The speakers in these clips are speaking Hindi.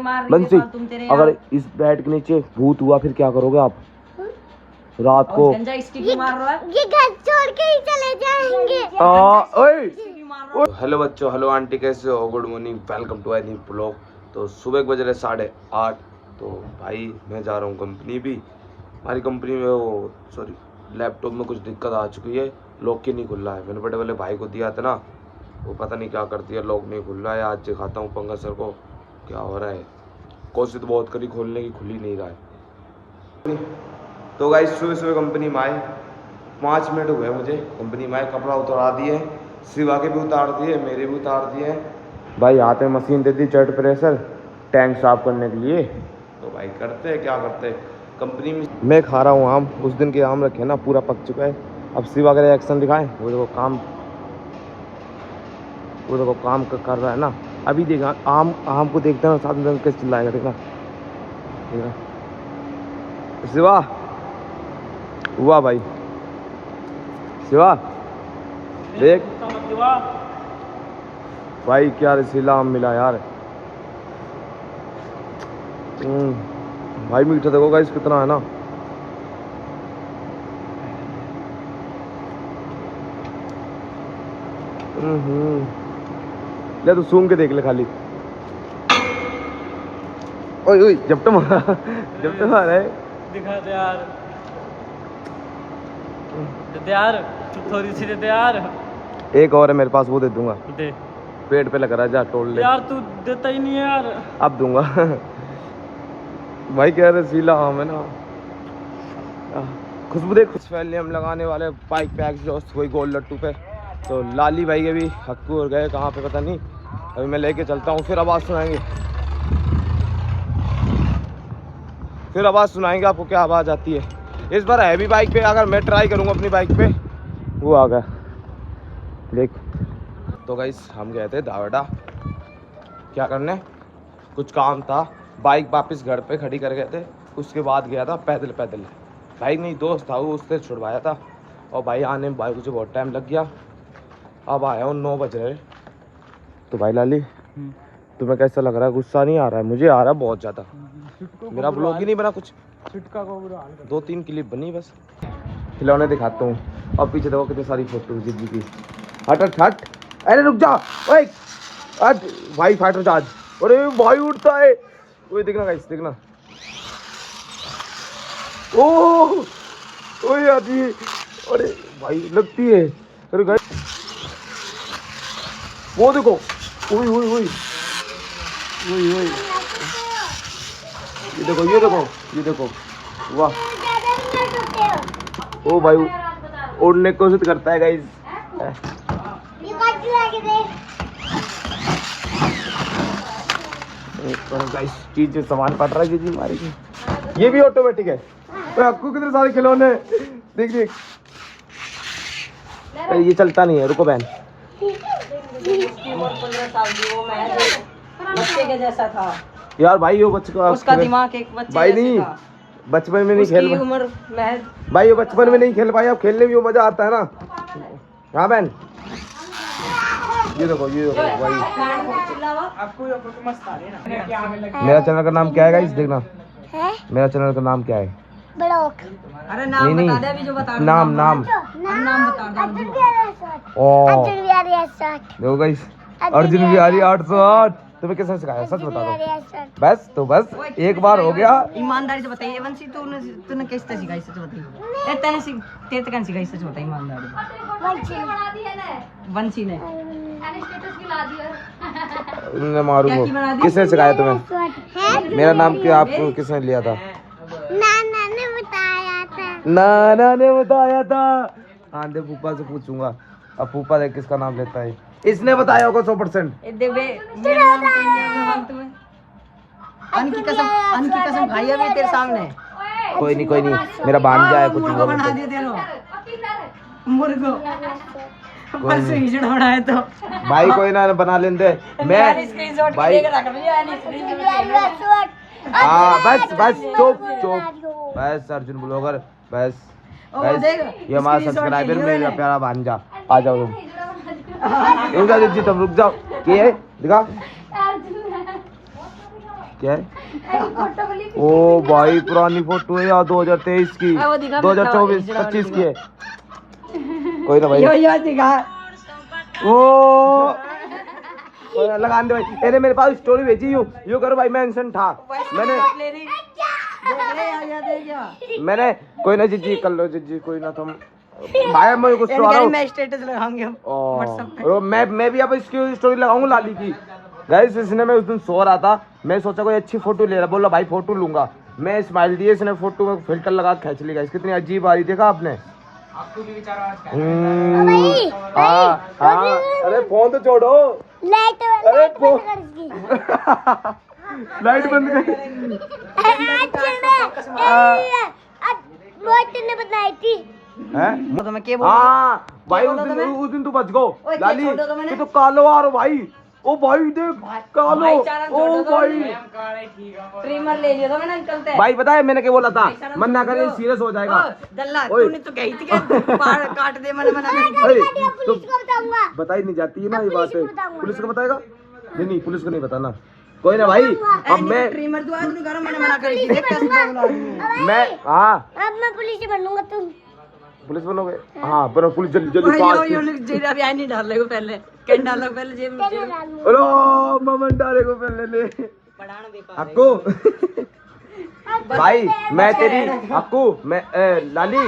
बंसी, अगर इस बेड के नीचे भूत हुआ फिर क्या करोगे आप? रात को ये घर छोड़ के ही चले जाएंगे। हेलो बच्चों, हेलो आंटी, कैसे हो? Good morning, welcome to new blog. तो सुबह बज रहे 8:30। तो भाई मैं जा रहा हूँ कंपनी भी। हमारी कंपनी में वो लैपटॉप में कुछ दिक्कत आ चुकी है, लॉक ही नहीं खुल रहा है। मैंने बड़े वाले भाई को दिया था ना, वो पता नहीं क्या करती है, लॉक नहीं खुल रहा है। आज दिखाता हूँ पंकज सर को क्या हो रहा है। कोशिश बहुत करी खोलने की, खुल ही नहीं रहा है। तो गाइस सुबह सुबह कंपनी में आए, 5 मिनट हुए मुझे कंपनी में आए। कपड़ा उतार दिए, शिवा के भी उतार दिए, मेरे भी उतार दिए। भाई हाथ में मशीन दे दी, जेट प्रेशर टैंक साफ करने के लिए। तो भाई करते हैं, क्या करते हैं कंपनी में। मैं खा रहा हूँ आम, उस दिन के आम रखे ना, पूरा पक चुका है। अब शिवा का रिएक्शन दिखाएं, वो देखो काम कर रहा है ना। अभी देखा आम को देखते हैं, साथ में कैसे चिल्लाएगा, देखना शिवा। हुआ भाई शिवा, देख भाई क्या रसीला आम मिला यार। भाई मीठा देखो गाइस कितना है ना। ले तू सूंघ के देख ले खाली। ओए ओए जब तो मारा है, दिखा दे यार, दे यार, थोड़ी सी दे यार। एक और है मेरे पास, वो दे दूंगा। दे, पेट पे लग रहा है, जा तोड़ ले यार। तू देता ही नहीं है यार। अब दूंगा भाई क्या रसीला आम है ना। खुशबू देख, हम लगाने वाले बाइक पे एग्जॉस्ट वही गोल लट्टू पे। तो लाली भाई के भी हक्कू और गए कहाँ पे पता नहीं, अभी मैं लेके चलता हूँ, फिर आवाज़ सुनाएंगे आपको क्या आवाज़ आती है। इस बार हैवी बाइक पे अगर मैं ट्राई करूँगा अपनी बाइक पे, वो आ गया देख। तो गाइस हम गए थे दावड़ा, क्या करने, कुछ काम था। बाइक वापस घर पे खड़ी कर गए थे, उसके बाद गया था पैदल। बाइक नहीं, दोस्त था वो, उससे छुड़वाया था। और भाई आने में भाई मुझे बहुत टाइम लग गया। अब आया हूँ 9 बज रहे। तो भाई लाली तुम्हें कैसा लग रहा है? गुस्सा नहीं आ रहा है? मुझे आ रहा है बहुत ज़्यादा। मेरा ब्लॉग ही नहीं बना कुछ, 2-3 क्लिप बनी बस। खिलौने दिखाता हूँ। अब पीछे देखो कितनी सारी फोटो जिद्दी की। हट, अरे रुक जा भाई, फाइटर चार्ज। अरे भाई उड़ता है, वो देखना गाइस, देखना। ओह आती है, अरे भाई लगती है। अरे गाइस वो देखो, ओए ये देखो वाह। ओ भाई उड़ने की कोशिश करता है गाइस। गाइस चीज सामान पड़ रहा है जी मारेगी। ये भी ऑटोमेटिक है। आपको कितने सारे खिलौने देख। ये चलता नहीं है, रुको बहन। बच्चे के जैसा था यार भाई वो बच्चे का, उसका दिमाग एक बच्चे भाई नहीं, बचपन में नहीं खेल उम्र महज भाई, वो बचपन में नहीं खेल पाए, अब खेलने में वो मजा आता है ना। हाँ बहन, ये देखो भाई। मेरा चैनल का नाम क्या है गाइस, देखना मेरा चैनल का नाम क्या है। अरे नाम बता दे अभी, जो बता नाम बता देखो गाइस, अर्जुन बिहारी 808। तुम्हें किसने सिखाया, सच बता दो। बस एक बार हो गया। ईमानदारी से बताइए वंशी, तूने कैसे सिखाई, सच बताइए। तेरे तक सिखाई, सच बताइए ईमानदारी। वंशी ने मारूंगा। किसने सिखाया तुम्हें? मेरा नाम क्या आपको किसने लिया था? नाना ने बताया था। नाना ने बताया था। हाँ दे, फूफा से पूछूंगा। अब फूफा देख किसका नाम लेता है। इसने बताया होगा 100%। अन की कसम खाई है तेरे सामने। कोई नहीं, मेरा भांजा है कुछ बना दिया मुर्गो बनाए तो भाई कोई ना बना लेंगे। मैं भाई बस चुप बस अर्जुन ब्लॉगर बस। ये हमारा सब्सक्राइबर मेरा प्यारा भांजा। आ जाओ तुम, रुक जाओ। ये है दिखा क्या है? ओ भाई पुरानी फोटो है यार 2023 की, 2024 25 की है। कोई ना भाई ओ लगा दे भाई। अरे मेरे पास स्टोरी भेजी यू करो भाई, मेंशन था मैंने कोई ना जीजी कर लो जीजी, कोई ना तुम भाई मैं गुस्सा आ रहा हूं। मैं स्टेटस लगाऊंगी व्हाट्सएप पे। और मैं भी अब इसकी स्टोरी लगाऊंगा लाली की। गाइस इसने मैं उस दिन सो रहा था, मैं सोचा कोई अच्छी फोटो ले रहा, बोला भाई फोटो लूंगा, मैं स्माइल दिए, इसने फोटो में फिल्टर लगा के खींच ली। गाइस कितनी अजीब आ रही, देखा आपने? हाँ अरे फोन तो छोड़ो, लाइट बंद कर। बताई थी हैं? तो मैं क्या बोल हाँ भाई क्या बोला था उस दिन तू बच गो ओए, क्या लाली, छोड़ दो तो मैंने? तू तो कालो आ रहा भाई। ओ भाई देख कालो, ओ भाई ट्रिमर ले लिया था मैंने अंकल से। भाई पता है मैंने क्या बोला था, मन ना करे सीरियस हो जाएगा। दल्ला ओए। तूने तो कही थी कि बाल काट दे, मैंने मना नहीं किया। अरे पुलिस तो को बताऊंगा। बताई नहीं जाती है ना ये बात है, पुलिस को बताऊंगा। पुलिस को बताएगा? नहीं पुलिस को नहीं बताना, कोई ना भाई। अब मैं ट्रिमर तो आज नहीं करो, मैंने मना कर दी। देख कैसे बोला आदमी। मैं हाँ अब मैं पुलिस बनूंगा तुम। पुलिस बनोगे? हाँ पर पुलिस जल्दी जल्दी भाई फास्ट। यो जेब अभी आई नहीं डाल को पहले कैन डालो पहले जेब में जेब अरे ममन डाले को पहले ले पढ़ाना बेकार है। अक्कू भाई मैं तेरी अक्कू मैं लाली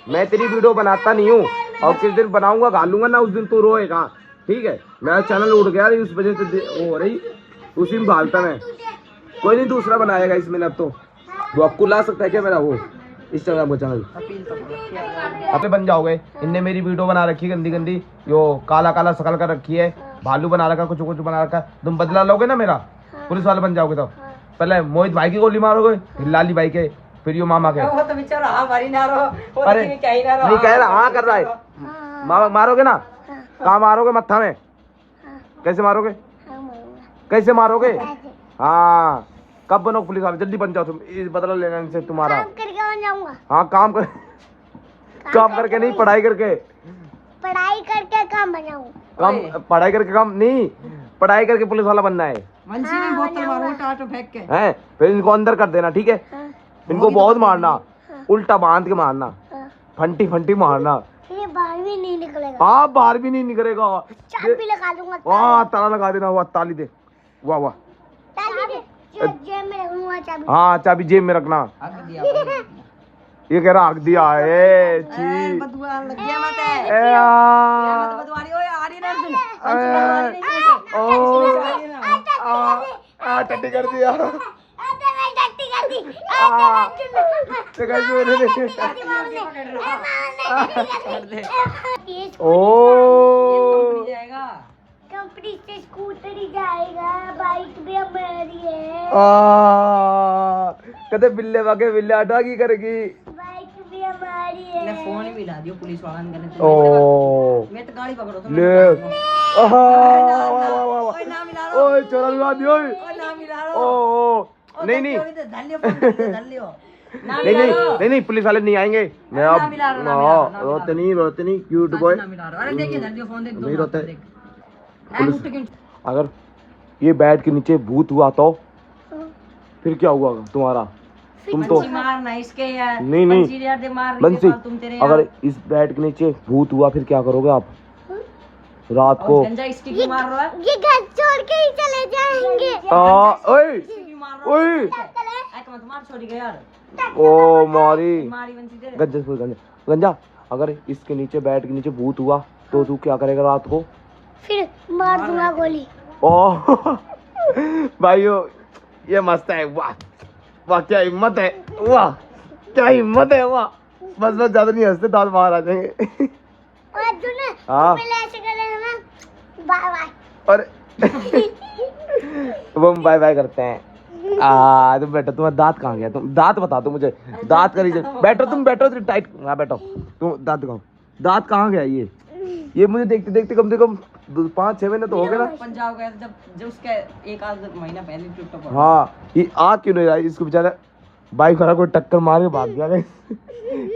मैं तेरी वीडियो बनाता नहीं हूँ, और किस दिन बनाऊंगा गालूंगा ना, उस दिन तू रोएगा, ठीक है? मेरा चैनल उड़ गया उस वजह से वो हो रही, उसी में भालता मैं। कोई नहीं दूसरा बनाएगा इसमें। अब तो वो अक्कू ला सकता है क्या मेरा वो इंस्टाग्राम का चैनल? अपने बन जाओगे। इनने मेरी वीडियो बना रखी है गंदी गंदी, यो काला काला शकल कर रखी है, भालू बना रखा, कुछ कुछ बना रखा। तुम बदला लोगे ना मेरा, पुलिस वाले बन जाओगे तब। पहले मोहित भाई की गोली मारोगे, फिर लाली भाई के, फिर यो मामा के। वो तो बेचारा हाँ मारी ना रहो, वो अरे लेकिन क्या ही ना रहो। नहीं कह रहा, हाँ कर रहा है। मारोगे ना? कहाँ मारोगे? मत्था में? कैसे मारोगे? कैसे मारोगे? हाँ कब बनो पुलिस वाले? जल्दी बन जाओ तुम, इस बदला लेने से तुम्हारा। काम करके बन जाऊंगा। हाँ काम करके नहीं, पढ़ाई करके। पढ़ाई करके काम बनाऊं। काम पढ़ाई करके काम नहीं, पढ़ाई करके पुलिस वाला बनना है। वंशी में बोतल मारो टाटो फेंक के। हैं फिर इनको अंदर कर देना, ठीक है? इनको बहुत मारना, उल्टा बांध के मारना, फंटी फंटी मारना। ये बाहर भी नहीं निकलेगा। हाँ बाहर भी नहीं निकलेगा। चाबी लगा दूंगा। वाह ताला लगा देना, वाह ताली दे, वाह वाह। चाबी जेब में रखूंगा चाबी। हाँ चाबी जेब में रखना। ये कह रहा हक दिया है छी। बदुआ लग गया मत है। ए आ, मत बदवारी ओए आ रही ना अर्जुन। टट्टी कर दिया। मैं टट्टी कर दी। ओ जाएगा कंपनी से स्कूटर ही जाएगा, बाइक भी हमारी है। कहते बिल्ले वाके बिल्ले आटा की करेगी। बाइक भी हमारी है। मैं फोन भी ला दियो पुलिस वाला ने। ओ मैं तो गाड़ी पकड़ो तो ले ओए ना मिला रो। ओए चोरा लगा दियो। ओए ना मिला रो। ओ नहीं नहीं धल लियो फोन धल लियो। ना नहीं मिला नहीं रो। नहीं नहीं पुलिस वाले नहीं आएंगे। मैं ना अब मिला रो, ना मिला रो, ना मिला रोते नहीं क्यूट बॉय। ना मिला रो। अरे देखिए धल लियो फोन देख नहीं रोते। पुलिस अगर ये बेड के नीचे भूत हुआ तो फिर क्या हुआ तुम्हारा? तुम तो मारना इसके यार। नहीं नहीं पंची यार दे मार रही बंसी, है तुम तेरे। अगर इस बेड के नीचे भूत हुआ फिर क्या करोगे आप रात को? गंजा स्टिक मार रहा है। ये घर छोड़ के ही चले जाएंगे। ओए स्टिक मार रहा ओए है। एक मत मार छोड़ी गया यार। ओ मारी मारी बंसी दे। गंजा गंजा अगर इसके नीचे बेड के नीचे भूत हुआ तो तू क्या करेगा रात को? फिर मार दूंगा गोली। ओ भाइयों ये मस्त है, वाह वाह क्या हिम्मत है, वाह क्या हिम्मत है, वाह। बस बस ज्यादा नहीं हंसते, दांत बाहर आ जाएंगे। और तूने हाँ। पहले ऐसे कर लेना ना, बाय बाय। और वो हम बाय बाय करते हैं। तुम बैठो, तुम्हारा दांत कहाँ गया? तुम दांत बता दो मुझे, दांत का रीजन। बैठो तुम, बैठो टाइट। हाँ बैठो तुम, दांत दिखाओ, दांत कहाँ गया? ये मुझे देखते देखते कम से कम 5-6 महीने तो हो गए ना। पंजाब गया था जब उसका एक आध महीना पहले ट्रिप पर। हाँ ये आ क्यों नहीं रहा? इसको बेचारा बाइक वाला कोई टक्कर मार के भाग गया।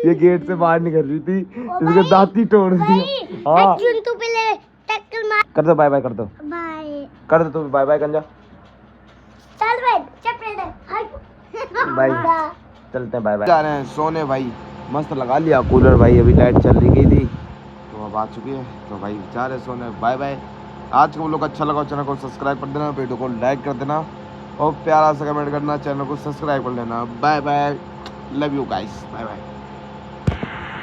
ये गेट से बाहर निकल रही थी, इसके दांत ही तोड़ दिए। हाँ अर्जुन तू पहले टक्कर मार। कर दो बाय बाय, कर दो बाय। कर दो, तू बाय बाय गंजा। चल भाई चल भाई चलते हैं, बाय बाय। जा रहे हैं सोने भाई, मस्त लगा लिया कूलर भाई, अभी लाइट चल रही गई थी तो अब आ चुकी है, तो भाई जा रहे हैं सोने, बाय बाय। आज का लोग अच्छा लगा चैनल को सब्सक्राइब कर देना, वीडियो को लाइक कर देना और प्यारा सा कमेंट करना, चैनल को सब्सक्राइब कर लेना। Bye bye, love you guys, bye bye.